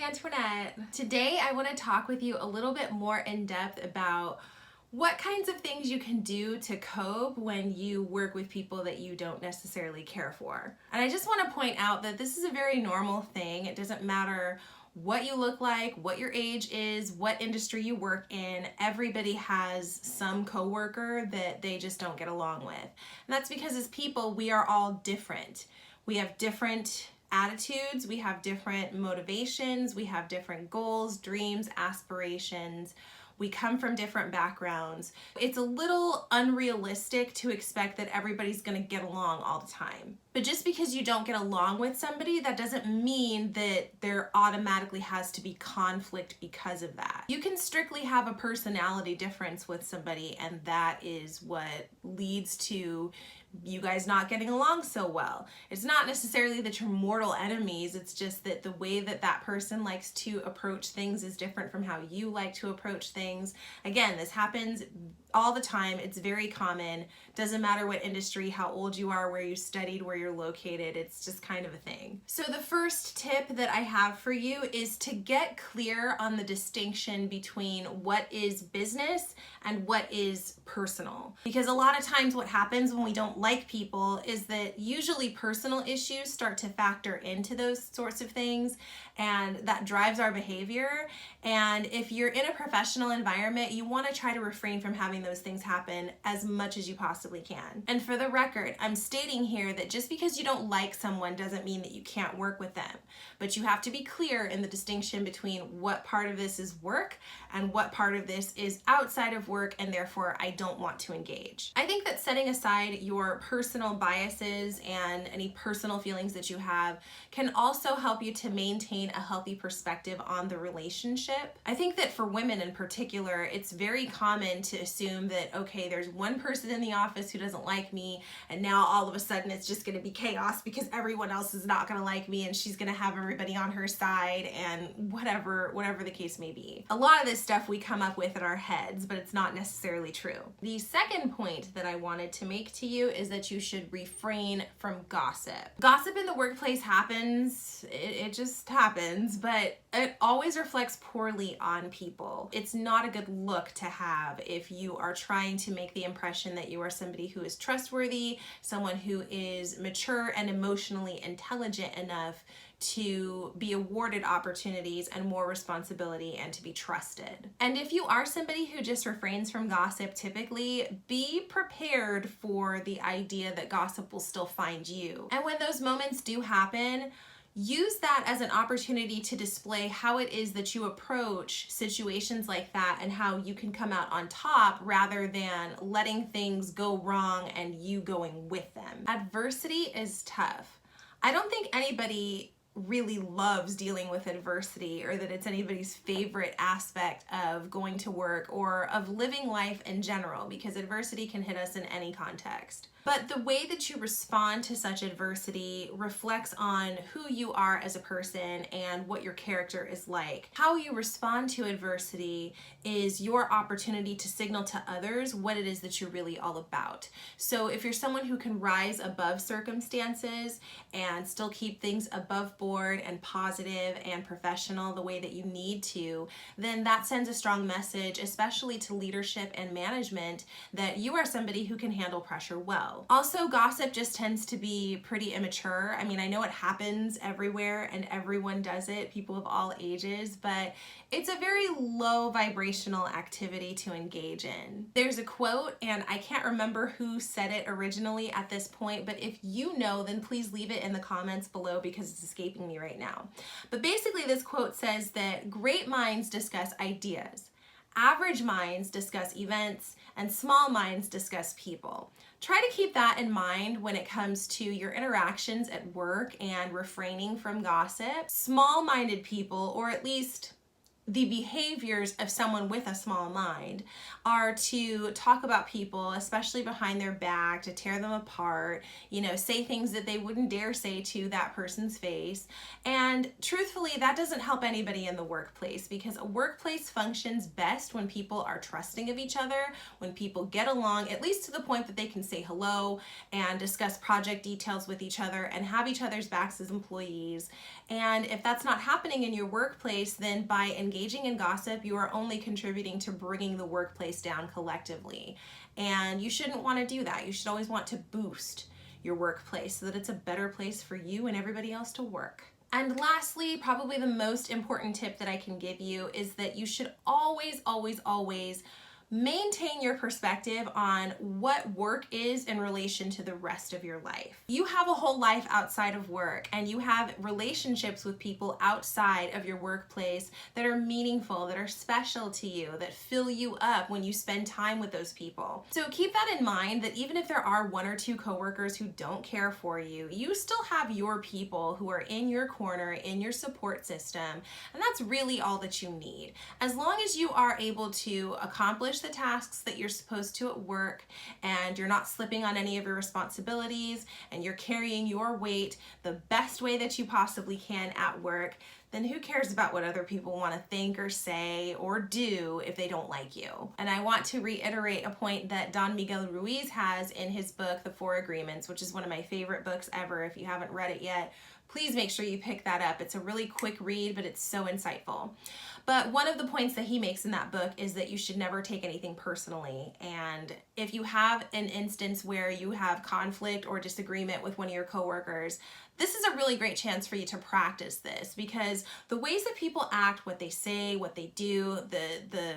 Antoinette. Today I want to talk with you a little bit more in depth about what kinds of things you can do to cope when you work with people that you don't necessarily care for. And I just want to point out that this is a very normal thing. It doesn't matter what you look like, what your age is, what industry you work in. Everybody has some coworker that they just don't get along with. And that's because as people, we are all different. We have different attitudes, we have different motivations, we have different goals, dreams, aspirations. We come from different backgrounds. It's a little unrealistic to expect that everybody's going to get along all the time. But just because you don't get along with somebody, that doesn't mean that there automatically has to be conflict because of that. You can strictly have a personality difference with somebody, and that is what leads to you guys not getting along so well. It's not necessarily that you're mortal enemies, it's just that the way that that person likes to approach things is different from how you like to approach things. Again, this happens all the time. It's very common. Doesn't matter what industry, how old you are, where you studied, where you're located. It's just kind of a thing. So the first tip that I have for you is to get clear on the distinction between what is business and what is personal. Because a lot of times what happens when we don't like people is that usually personal issues start to factor into those sorts of things, and that drives our behavior. And if you're in a professional environment, you want to try to refrain from having those things happen as much as you possibly can. And for the record, I'm stating here that just because you don't like someone doesn't mean that you can't work with them. But you have to be clear in the distinction between what part of this is work and what part of this is outside of work, and therefore I don't want to engage. I think that setting aside your personal biases and any personal feelings that you have can also help you to maintain a healthy perspective on the relationship. I think that for women in particular, it's very common to assume that, okay, there's one person in the office who doesn't like me, and now all of a sudden it's just going to be chaos because everyone else is not going to like me, and she's going to have everybody on her side, and whatever the case may be. A lot of this stuff we come up with in our heads, but it's not necessarily true. The second point that I wanted to make to you is that you should refrain from gossip. Gossip in the workplace happens, it just happens, but it always reflects poorly on people. It's not a good look to have if you are trying to make the impression that you are somebody who is trustworthy, someone who is mature and emotionally intelligent enough to be awarded opportunities and more responsibility and to be trusted. And if you are somebody who just refrains from gossip, typically be prepared for the idea that gossip will still find you. And when those moments do happen, use that as an opportunity to display how it is that you approach situations like that and how you can come out on top rather than letting things go wrong and you going with them. Adversity is tough. I don't think anybody really loves dealing with adversity, or that it's anybody's favorite aspect of going to work or of living life in general, because adversity can hit us in any context. But the way that you respond to such adversity reflects on who you are as a person and what your character is like. How you respond to adversity is your opportunity to signal to others what it is that you're really all about. So if you're someone who can rise above circumstances and still keep things above board and positive and professional the way that you need to, then that sends a strong message, especially to leadership and management, that you are somebody who can handle pressure well. Also, gossip just tends to be pretty immature. I mean, I know it happens everywhere and everyone does it, people of all ages, but it's a very low vibrational activity to engage in. There's a quote, and I can't remember who said it originally at this point, but if you know, then please leave it in the comments below because it's escaping me right now. But basically this quote says that great minds discuss ideas, average minds discuss events, and small minds discuss people. Try to keep that in mind when it comes to your interactions at work and refraining from gossip. Small-minded people, or at least the behaviors of someone with a small mind are to talk about people, especially behind their back, to tear them apart, say things that they wouldn't dare say to that person's face. And truthfully, that doesn't help anybody in the workplace, because a workplace functions best when people are trusting of each other, when people get along, at least to the point that they can say hello and discuss project details with each other and have each other's backs as employees. And if that's not happening in your workplace, then by engaging in gossip, you are only contributing to bringing the workplace down collectively. And you shouldn't want to do that. You should always want to boost your workplace so that it's a better place for you and everybody else to work. And lastly, probably the most important tip that I can give you is that you should always, always, always maintain your perspective on what work is in relation to the rest of your life. You have a whole life outside of work, and you have relationships with people outside of your workplace that are meaningful, that are special to you, that fill you up when you spend time with those people. So keep that in mind, that even if there are one or two coworkers who don't care for you, you still have your people who are in your corner, in your support system, and that's really all that you need. As long as you are able to accomplish the tasks that you're supposed to at work, and you're not slipping on any of your responsibilities, and you're carrying your weight the best way that you possibly can at work, then who cares about what other people want to think or say or do if they don't like you? And I want to reiterate a point that Don Miguel Ruiz has in his book, The Four Agreements, which is one of my favorite books ever. If you haven't read it yet, please make sure you pick that up. It's a really quick read, but it's so insightful. But one of the points that he makes in that book is that you should never take anything personally. And if you have an instance where you have conflict or disagreement with one of your coworkers, this is a really great chance for you to practice this, because the ways that people act, what they say, what they do, the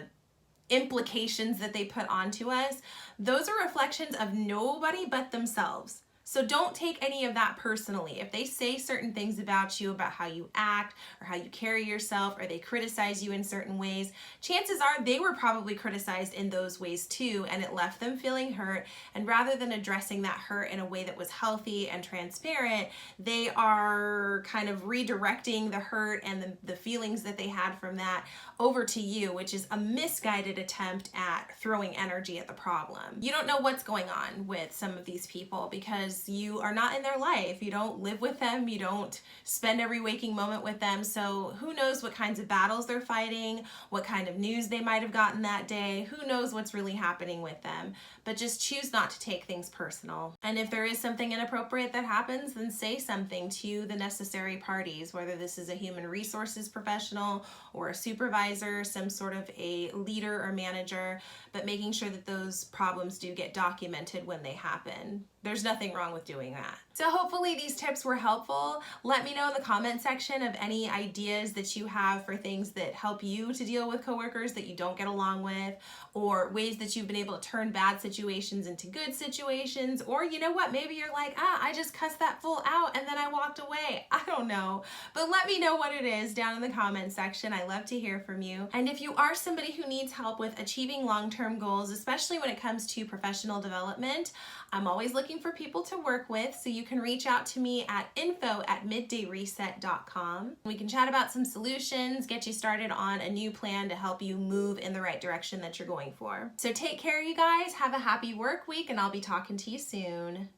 implications that they put onto us, those are reflections of nobody but themselves. So don't take any of that personally. If they say certain things about you, about how you act or how you carry yourself, or they criticize you in certain ways, chances are they were probably criticized in those ways too, and it left them feeling hurt. And rather than addressing that hurt in a way that was healthy and transparent, they are kind of redirecting the hurt and the feelings that they had from that over to you, which is a misguided attempt at throwing energy at the problem. You don't know what's going on with some of these people because you are not in their life. You don't live with them. You don't spend every waking moment with them. So who knows what kinds of battles they're fighting, what kind of news they might have gotten that day. Who knows what's really happening with them. But just choose not to take things personal. And if there is something inappropriate that happens, then say something to the necessary parties, whether this is a human resources professional or a supervisor, some sort of a leader or manager, but making sure that those problems do get documented when they happen. There's nothing wrong with doing that. So hopefully these tips were helpful. Let me know in the comment section of any ideas that you have for things that help you to deal with coworkers that you don't get along with, or ways that you've been able to turn bad situations into good situations. Or you know what, maybe you're like, I just cussed that fool out and then I walked away. I don't know. But let me know what it is down in the comment section. I love to hear from you. And if you are somebody who needs help with achieving long-term goals, especially when it comes to professional development, I'm always looking for people to work with, so you can reach out to me at info@middayreset.com. We can chat about some solutions, get you started on a new plan to help you move in the right direction that you're going for. So take care, you guys. Have a happy work week, and I'll be talking to you soon.